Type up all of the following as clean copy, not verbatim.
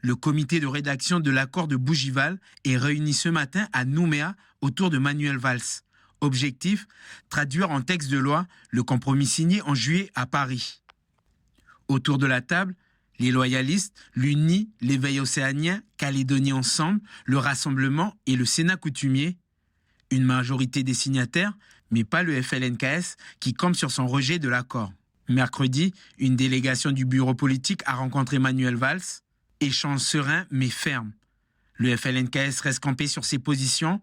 Le comité de rédaction de l'accord de Bougival est réuni ce matin à Nouméa autour de Manuel Valls. Objectif, traduire en texte de loi le compromis signé en juillet à Paris. Autour de la table, les loyalistes, l'UNI, l'éveil océanien, Calédonie Ensemble, le Rassemblement et le Sénat coutumier. Une majorité des signataires, mais pas le FLNKS, qui campe sur son rejet de l'accord. Mercredi, une délégation du bureau politique a rencontré Manuel Valls. Échange serein mais ferme. Le FLNKS reste campé sur ses positions.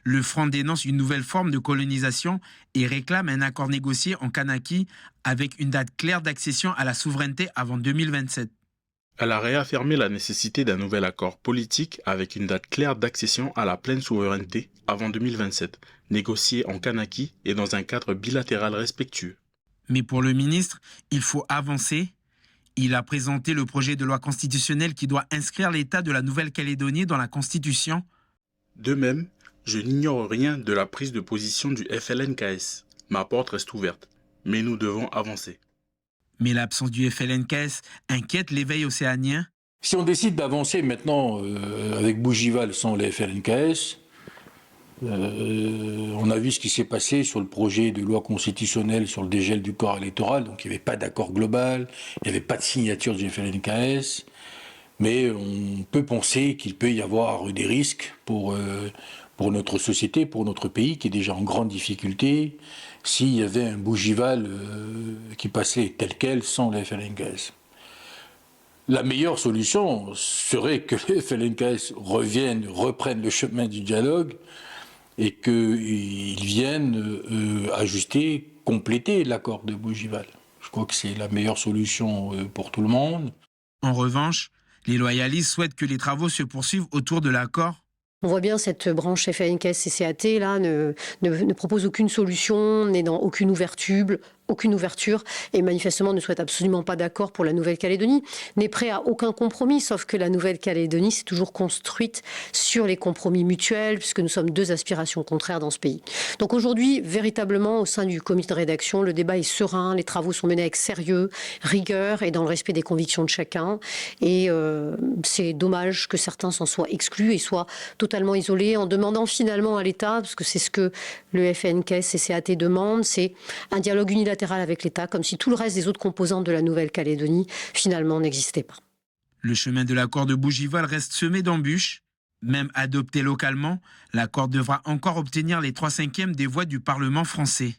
Le Front dénonce une nouvelle forme de colonisation et réclame un accord négocié en Kanaki avec une date claire d'accession à la souveraineté avant 2027. Elle a réaffirmé la nécessité d'un nouvel accord politique avec une date claire d'accession à la pleine souveraineté avant 2027, négocié en Kanaki et dans un cadre bilatéral respectueux. Mais pour le ministre, il faut avancer. Il a présenté le projet de loi constitutionnelle qui doit inscrire l'État de la Nouvelle-Calédonie dans la Constitution. De même, je n'ignore rien de la prise de position du FLNKS. Ma porte reste ouverte, mais nous devons avancer. Mais l'absence du FLNKS inquiète l'éveil océanien. Si on décide d'avancer maintenant avec Bougival sans les FLNKS, on a vu ce qui s'est passé sur le projet de loi constitutionnelle sur le dégel du corps électoral, donc il n'y avait pas d'accord global, il n'y avait pas de signature du FLNKS, mais on peut penser qu'il peut y avoir des risques pour notre société, pour notre pays qui est déjà en grande difficulté, s'il y avait un Bougival qui passait tel quel sans les FLNKS. La meilleure solution serait que les FLNKS reprennent le chemin du dialogue et qu'ils viennent ajuster, compléter l'accord de Bougival. Je crois que c'est la meilleure solution pour tout le monde. En revanche, les loyalistes souhaitent que les travaux se poursuivent autour de l'accord. On voit bien cette branche FLNKS-CCAT là ne propose aucune solution, n'est dans aucune ouverture et manifestement ne souhaite absolument pas d'accord pour la Nouvelle-Calédonie, n'est prêt à aucun compromis, sauf que la Nouvelle-Calédonie s'est toujours construite sur les compromis mutuels, puisque nous sommes deux aspirations contraires dans ce pays. Donc aujourd'hui, véritablement, au sein du comité de rédaction, le débat est serein, les travaux sont menés avec sérieux, rigueur et dans le respect des convictions de chacun. Et c'est dommage que certains s'en soient exclus et soient totalement isolés en demandant finalement à l'État, parce que c'est ce que le FLNKS-CCAT demande, c'est un dialogue unilatéral avec l'État, comme si tout le reste des autres composantes de la Nouvelle-Calédonie, finalement, n'existait pas. Le chemin de l'accord de Bougival reste semé d'embûches. Même adopté localement, l'accord devra encore obtenir les 3/5 des voix du Parlement français.